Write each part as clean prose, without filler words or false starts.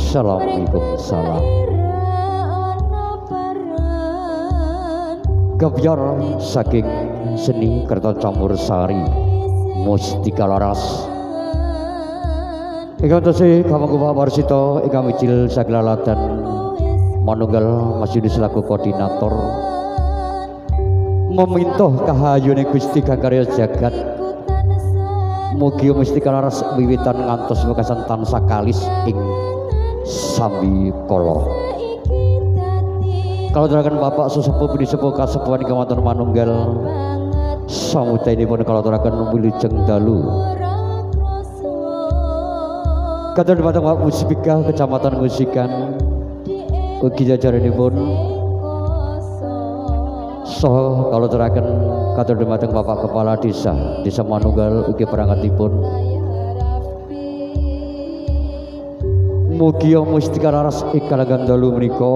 Assalamualaikum. Gebyar saking seni kerta campur sari Mustika Laras ingkang tasih kamangku Pak Warsito ingkang mijil sagelaladan manunggal masih selaku koordinator memintoh kahayune Gusti kang karya jagat mugi Mustika Laras wiwitan ngantos wekasan tansah kalis ing sami kala. Kalau terakan Bapak sesepuh bini sepuh kasepuhan ingkang wonten manunggal samudayanipun kalau terakan wilujeng dalu kados dhumateng Pak Musbika Kecamatan Ngusikan ugi jajaranipun saha kalau terakan kados dhumateng Bapak Kepala Desa Manunggal ugi perangkatipun mugi Mustika Laras ikalagan dalu menika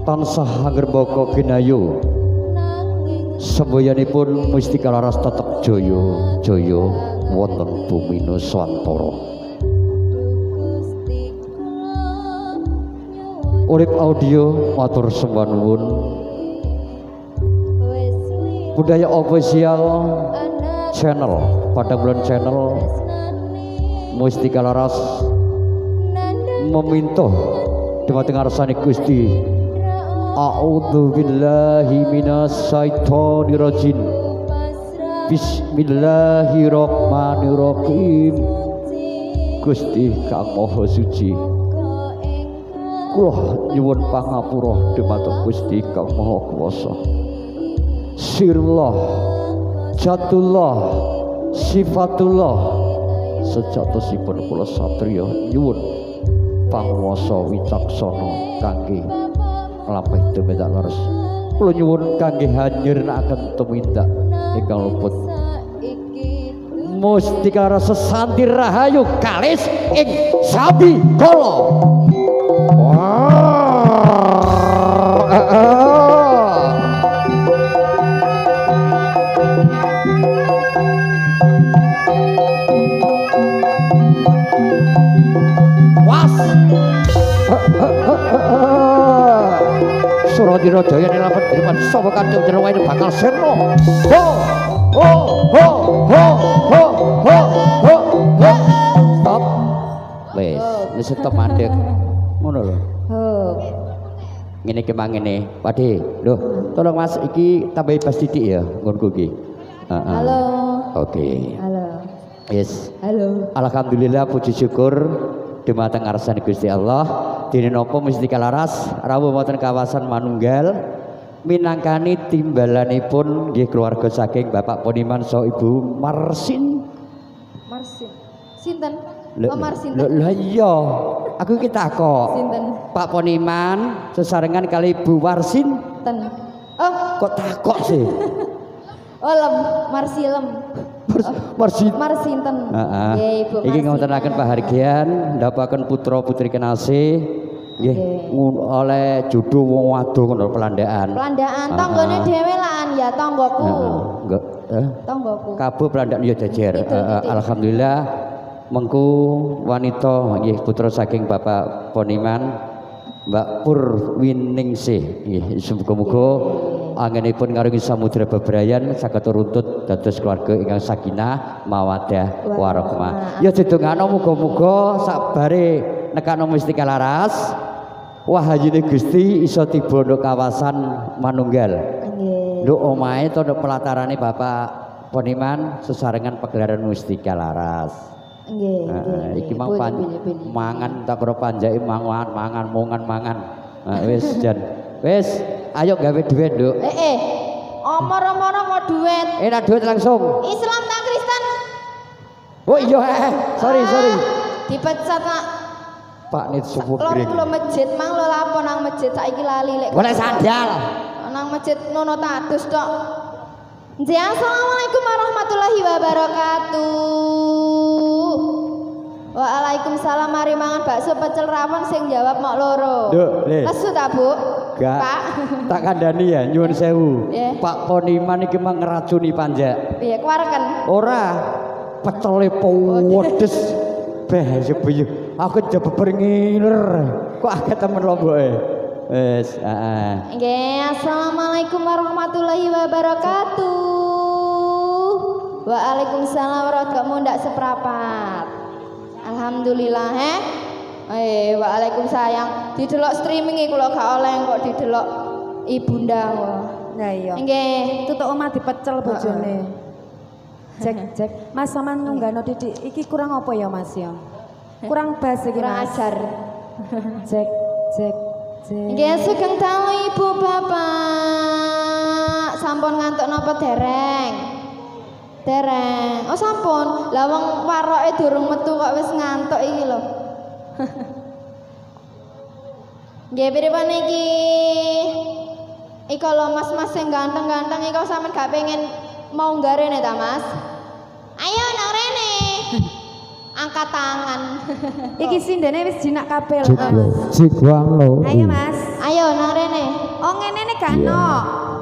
tansah anggerbaka ginayu semboyanipun Mustika Laras tetep jaya wonten bumi Nuswantara. Urip audio matur sembah nuwun budaya official channel pada bulan channel Mustika Laras meminta dhumateng ngarsane Gusti A'udzu billahi minasyaitonir rajim. Bismillahirrahmanirrahim. Gusti Kang Maha Suci. Kula nyuwun pangapura dhumateng Gusti Kang Maha Kuwasa. Sirullah, Jatullah, Sifatullah. Sejatosipun kula satriya nyuwun panguwasa wicaksana kangge lampah tumindak laras kula nyuwun kangge hanyirnaken tumindak ingkang luput Mustika Laras sesanti rahayu kalis ing sami kala. Suradina Jaya nilapan diriman sapa kancung jenewaine bakal sirna. Ho ho ho ho ho ho ho ho. Stop. Wis, wis stop mandek. Ngono lho. Ho. Ngene iki mangene. Pakde, lho, tolong Mas iki tambahi bas titik ya nggonku iki. Halo. Oke. Halo. Yes. Halo. Alhamdulillah puji syukur dhumateng ngarsane Gusti Allah. Dene napa Mustika Laras rawuh wonten kawasan Manunggal minangkani timbalanipun nggih keluarga saking Bapak Poniman saha Ibu Marsin. Marsin. Sinten? Oh Marsin. Lha iya, aku iki takok. Sinten? Pak Poniman sesarengan kali Ibu Warsin. Ten. Oh, kok takok sih? Oh, Marsilem. Marsinten. Heeh. Iki ngontenaken pahargyan ndapaken putra-putri kenase nggih oleh judo wong wadon ngono pelandaan. Pelandaan tanggane dhewe lan ya tanggoku. Enggak, tanggoku. Kabeh pelandaan ya jejer. Alhamdulillah mengku wanita nggih putra saking Bapak Poniman Mbak Purwiningsih nggih muga-muga angenipun ngarungi samudra bebrayan saged runtut dados keluarga ingkang sakinah mawaddah warahmah. Ya didongakno muga-muga sabare nekakno Mustika Laras wahayune Gusti iso tiba nduk kawasan Manunggal. Nggih. Nduk omahe to nduk pelatarane Bapak Poniman sesarengan pagelaran Mustika Laras. Nggih. Iki mau mangan tak kira panjake mangan mangan. Wis jan. Wis ayo gawe dhuwit, Nduk. Omor-omor mau dhuwit. Enak dhuwit langsung. Islam tak Kristen. Oh iya, sorry. Dipecat, Pak. Pak nit subuh gring. Lho masjid mang lho lapo nang masjid saiki lali lek. Golek sandal. Nang masjid nono tadus tok. Nggih, assalamualaikum warahmatullahi wabarakatuh. Waalaikumsalam, mari mangan bakso pecel rawon sing jawab mok loro. Lesu ta, Bu? Gak. Pak. Tak kandhani ya, nyuwun sewu. Yeah. Pak Poniman iki mang ngeracuni panjak. Piye kuwareken? Ora. Pecele pedes. Beh sebuyu. Aku coba berngiler. Kok akeh temen lomboke. Wis, Nggih, assalamualaikum warahmatullahi wabarakatuh. Waalaikumsalam warahmatullahi ndak seprapat. Alhamdulillah waalaikumsalam. Didelok streaming iki kula gak oleh kok didelok ibunda. Nah iya. Nggih, tutuk omah dipecel bojone. Cek. Mas sampean nunggano Didik iki kurang apa ya Mas ya? Kurang bas iki kurang Mas. ajar. Cek. Nggih, sugeng dalu Ibu Bapak. Sampun ngantuk napa dereng? Dereng. Oh sampun. Lah wong waroke durung metu kok wis ngantuk iki lho. Nggih, pripun iki? Iko lho mas-mas sing ganteng-ganteng iko sampean gak pengen mau ngarene ta, Mas? Ayo nang rene. Angkat tangan. Iki sindene wis jinak kabeh lho, Mas. Jigwang lho. Ayo Mas. Ayo nang rene. Oh ngene ne gak ono.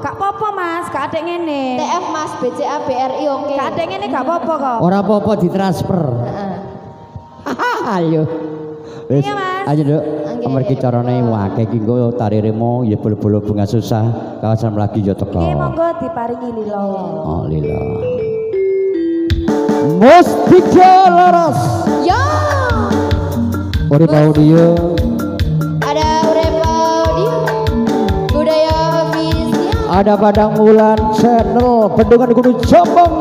Gak apa-apa Mas, gak adek ngene. TF Mas BCA BRI oke. Gak adek ngene gak apa-apa kok. Ora apa-apa ditransfer. Ayo. Wis. Iya, Mas. Ayo, Duk. Nggih. Amargi carane akeh iki nggo tariremu ya bolo-bolo bunga susah. Kawasan lagi yo teko. Nggih monggo diparingi lila. Oh, lila. Mustika Laras. Yo. Urip audio. Ada urip audio. Budaya official. Ada Padang Bulan Channel Bendungan Gunung Jombang.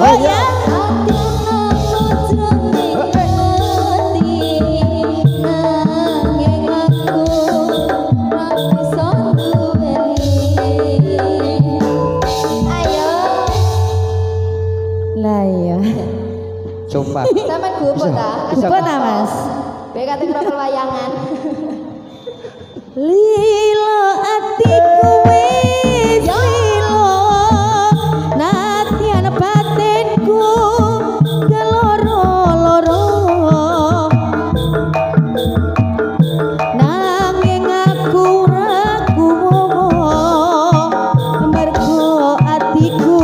Oh ya. Lah iya. Sumpah. Sama gupo ta? Gupo ta, Mas? Bae kate ngrokok layangan. Lilo atiku wis lilo nadyan batinku keloro-loro nanging aku ragu mergo atiku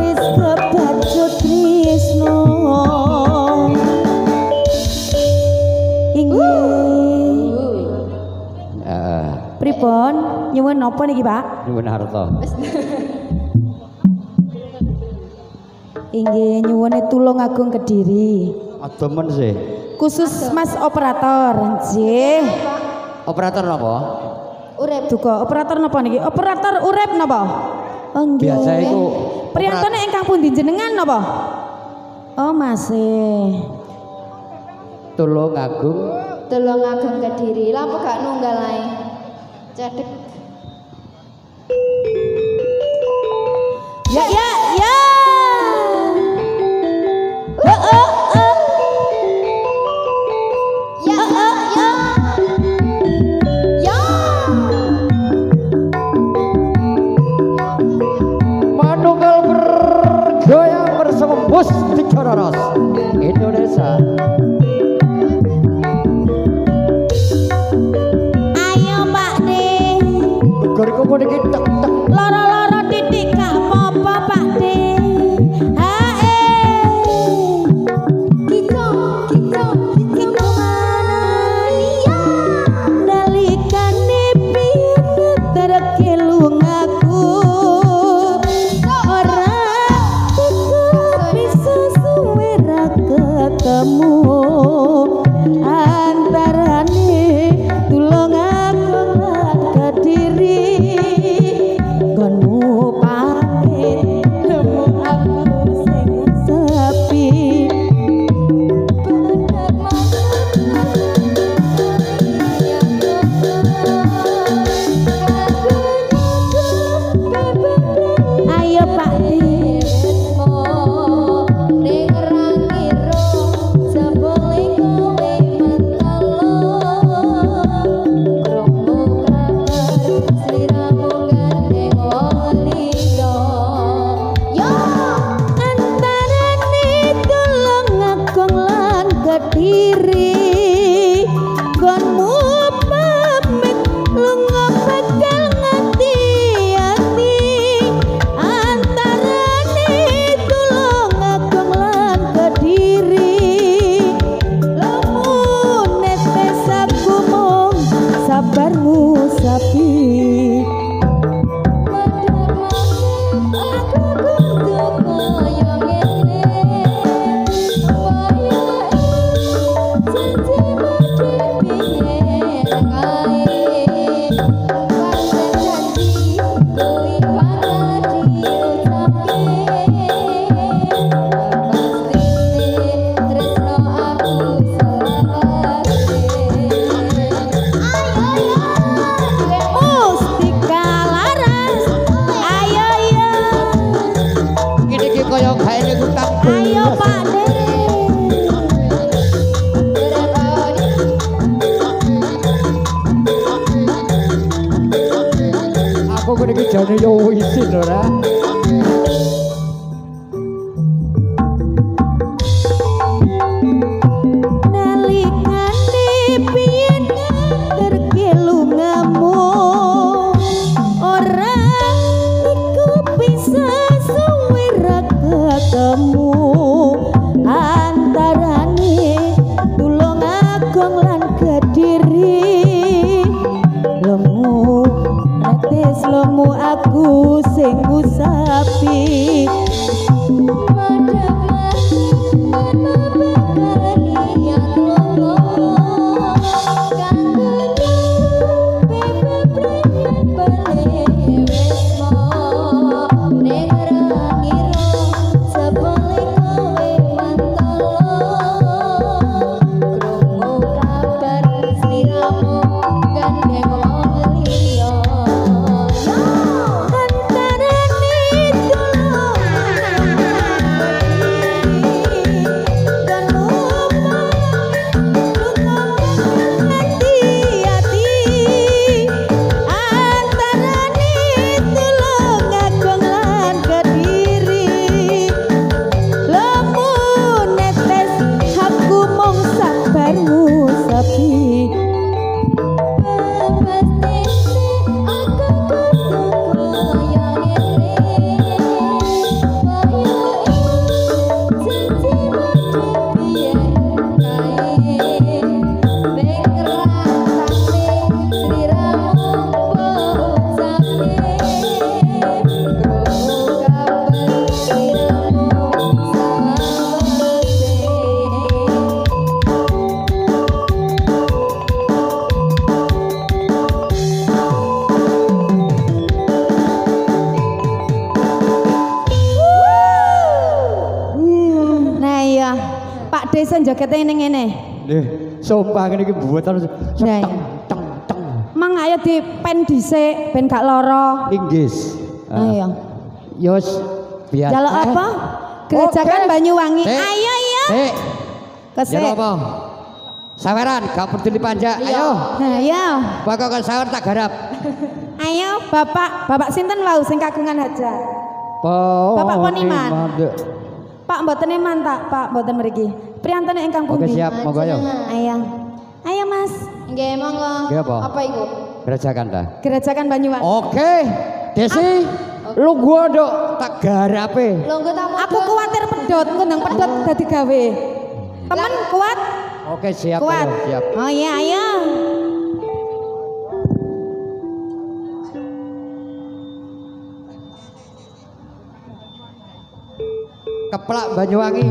wis kebacut tresno pripun nyuwun napa niki Pak? Nyuwun harta. Inggih nyuwune tulung agung Kediri. Ademen sih. Khusus Mas operator, nggih. Operator napa? Urip. Duka operator napa niki? Operator urip napa? Oh nggih. Biasa iku Priyantone ingkang pundi jenengan napa? Oh masih. Tulung agung. Tulung agung Kediri. Lampu gak nunggal ae. Cedek. Ya. Manunggal bergoyang bersembus di Cororos Indonesia. Goriku mau dikit tek tek. Loro-loro titik gak apa-apa Pak De. Hae. Kita mana iya. Nalikane piye terkelung aku. Ora bisa suwe ra ketemu. Antarane tulung aku lan Kediri. Konmu pamit nemu aku sing sepi. Ayo Pak Di. Kediri konmu pamit lunga bakal nganti ati antarane tulung agung lan Kediri lamun netes aku mung sabarmu sapi. Ayo Pak De. Aku kene iki jane yo isin ora. Nalikane piye terkelungamu ora iku bisa suwe ra ketemu antarane tulung agung lan Kediri lemu netes lemu aku sing usah Pak Desa jogete ning ngene. Nggih, sumpah ngene iki buatan Nah, iya. Mang ayo dipen dhisik ben gak lara. linggis. Ayo. Yos biasa. Jaluk apa? Gerajakan Oke. Banyuwangi. Sik. Ayo iya. Sik. Kesik. Jaluk apa? Saweran, gak perlu dipanjak. Ayo. Ayo. Pokoknya sawer tak garap. Ayo Bapak sinten wau sing kagungan hajat? Bapak Poniman. Pak mboten iman tak, Pak mboten mriki. Priyantene ingkang Oke pundi? siap, monggo ayo. Ayo. Ayo Mas. Nggih, monggo. Nggih, apa? Apa iku? Gerajakan dah. Gerajakan Banyuwangi. Oke, Desi, lu gua dok tak garape. Lho, engko tamu. Aku kuwatir pedot, kondang pedot dadi gawe. Temen kuat? Oke siap, Kuat. ayo, siap. Oh iya, ayo. Keplak Banyuwangi.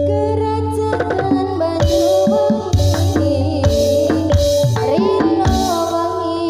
Kerajaan Banyuwangi, Rino wangi,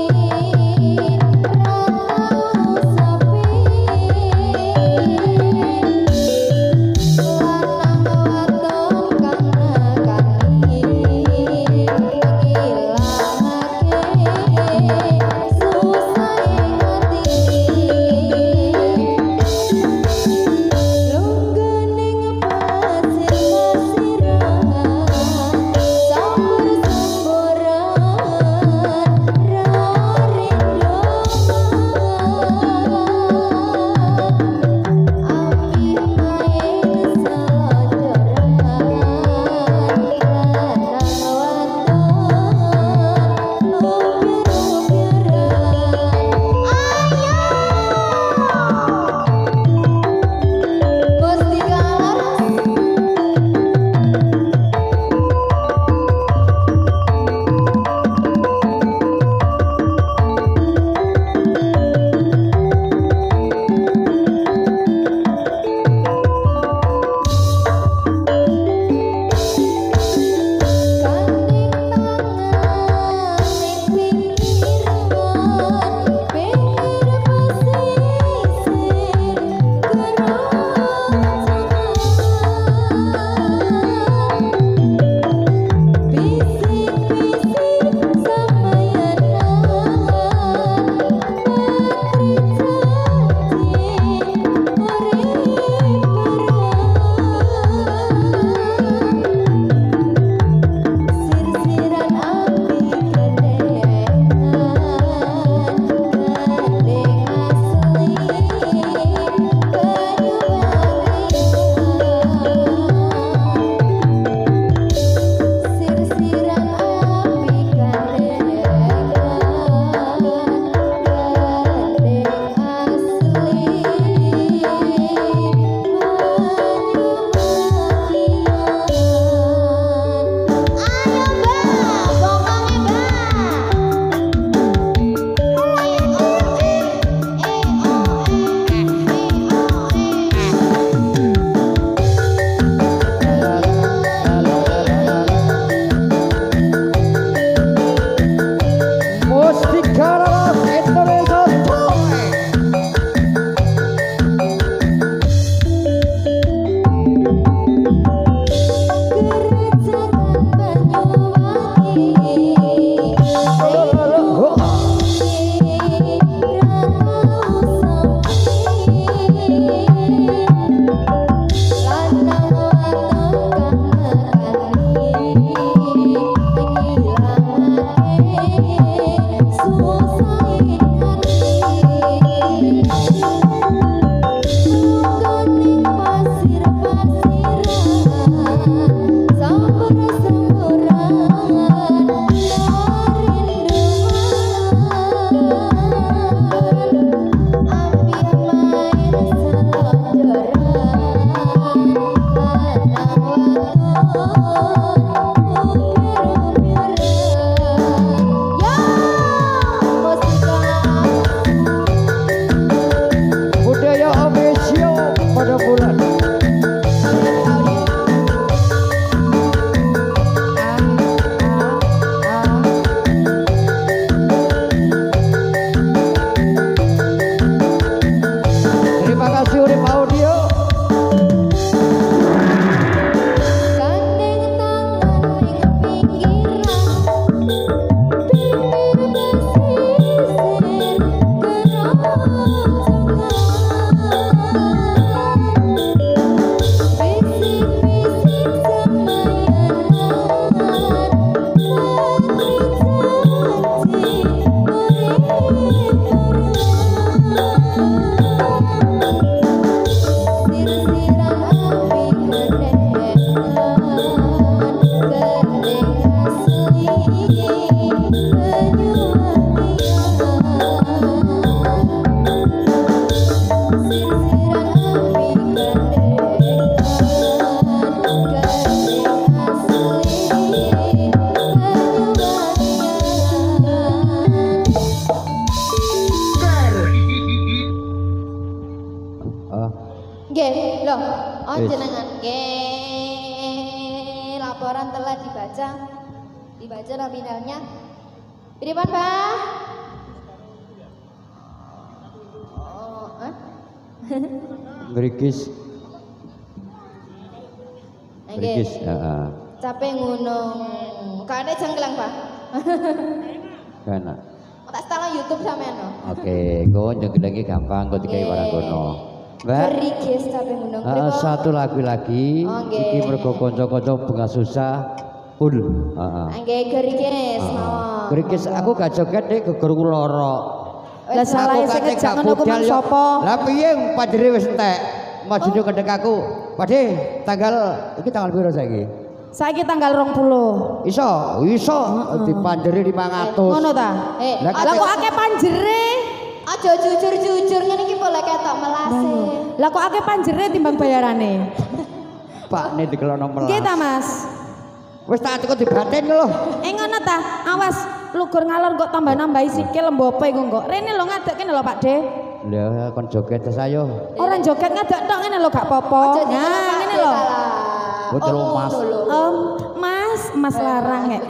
loh. Oh Wis. jenengan nggih. Laporan telah dibaca. Dibaca nominalnya. Pripun, Pak? Oh, Mrikis. Mrikis, heeh. Capek ngono. Kane jangklang, Pak. Kana. Tak setelah YouTube sampean no. Oke, kau jengkelengi gampang kau dikai barang kono. Mbak, Gerigis capek ngono. satu lagu lagi. Oke. Iki mergo kanca-kanca bunga susah. Ul. Heeh. Nggih gerigis mawon. Gerigis aku gak joget nek gegerku lara. Lah salah sing ngejak ngono ku men sapa? Lah piye padhere wis entek. Majune kedek aku. Padhe tanggal iki tanggal piro saiki? Saiki tanggal 20. Iso dipanderi 500. Ngono ta? Lah Lah kok akeh panjere? Aja jujur-jujur ngene iki boleh ketok melase. Lah kok akeh panjere timbang bayarane? Pak ne dikelokno melas. Nggih ta, Mas? Wis tak cukup dibaten lho. Ngono ta? Awas lugur ngalor kok tambah nambahi sikil mbopo iku kok. Rene lho ngadeg kene lho Pak De. Lah kon joget tes ayo. Orang joget ngadeg tok ngene lho gak apa-apa. Nah, ngene lho. Bocor Mas. Mas larang ya.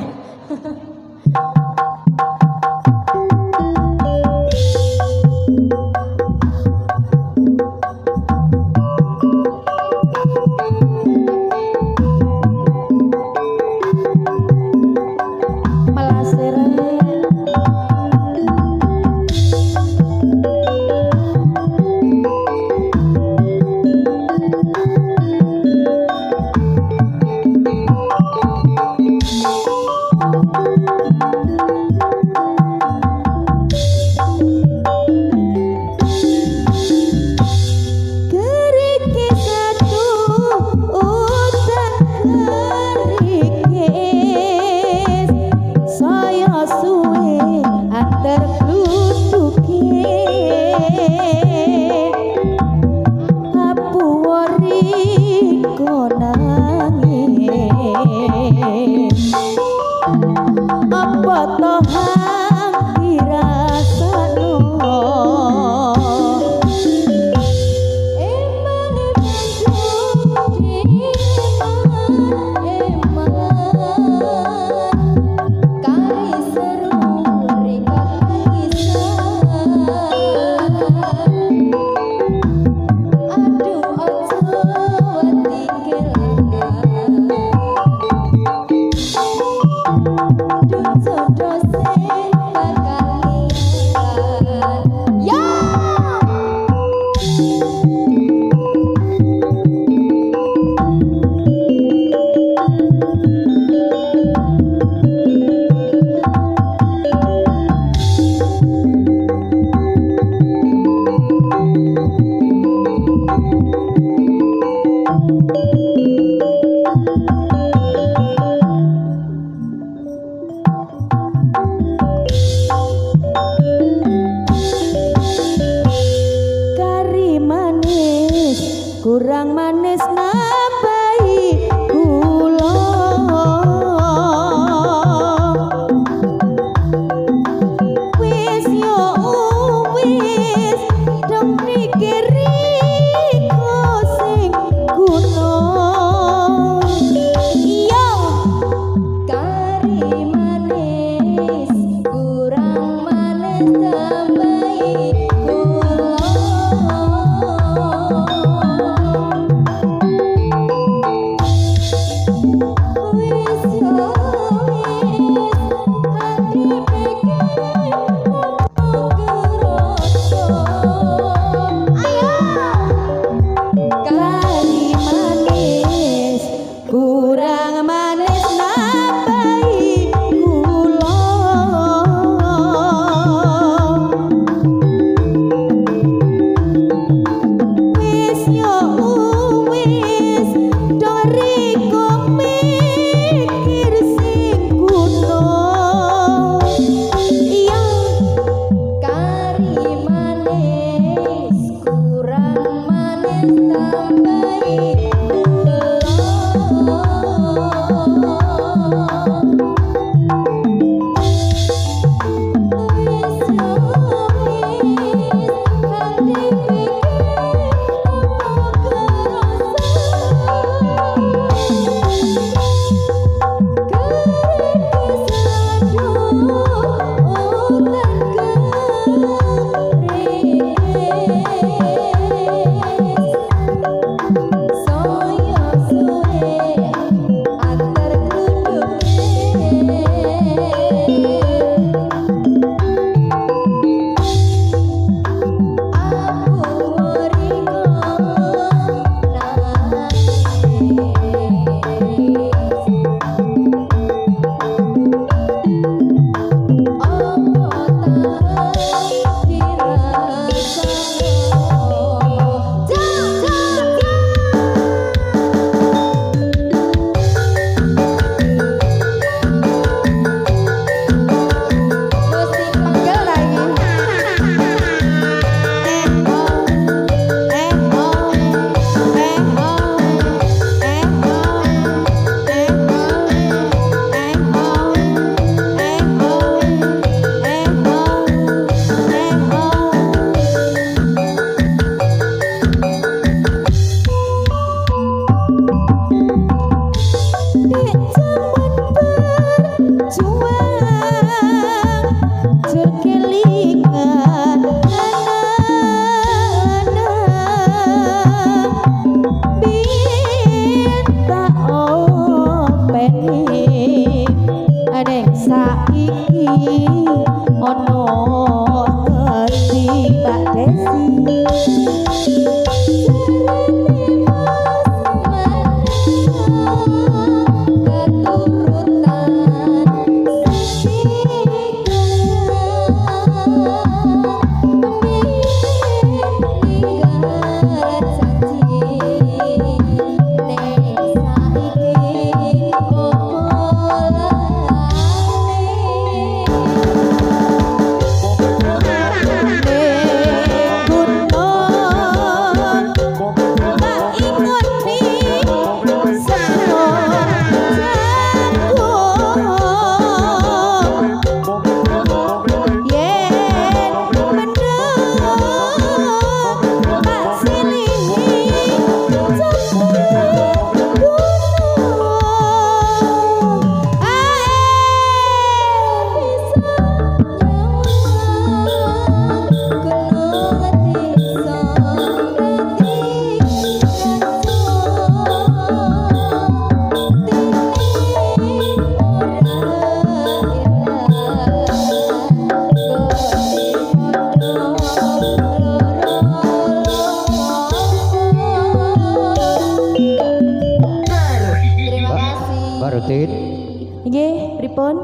pun?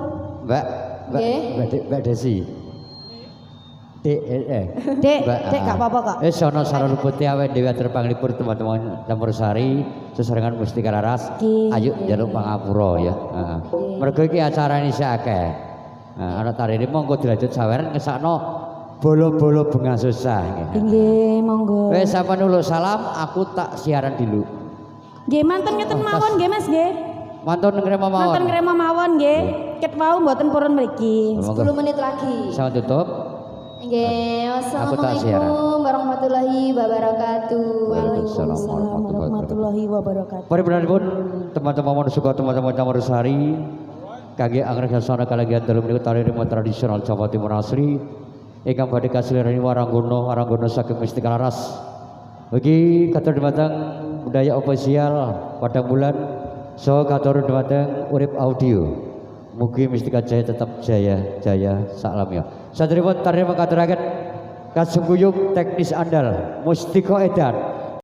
Mbak Desi. Dek Dek gak apa-apa kok. Sono sarana putih awet dhewe atur panglipur teman-teman Campur Sari sesarengan Mustika Laras. Ayo njaluk pangapura ya. Heeh. Mergo iki acarane isih akeh. Ana tarine monggo dilanjut saweran ngesakno bolo-bolo bunga susah. Nggih, monggo. Wis sampeyan uluk salam, aku tak siaran dulu. Nggih, mantun ngeten mawon nggih Mas nggih. Mantun ngrema mawon. Mantun ngrema mawon nggih. Ket wau mboten purun mriki. 10 menit lagi. Sampai tutup. Nggih, wassalamualaikum warahmatullahi wabarakatuh. Waalaikumsalam warahmatullahi wabarakatuh. Paripurnanipun teman-teman suka teman-teman Campur Sari kangge anggrek-sasana kalenggihan dalu menika tari tradisional Jawa Timur asli ingkang badhe kasilirani waranggono saking Mustika Laras. Bagi katur dumateng budaya ofisial Padang Bulan saha katur dumateng urip audio. Mugi Mustika Jaya tetap jaya salam ya. Saderipun tari makaturaken kasembuyung teknis andal Mustika Edan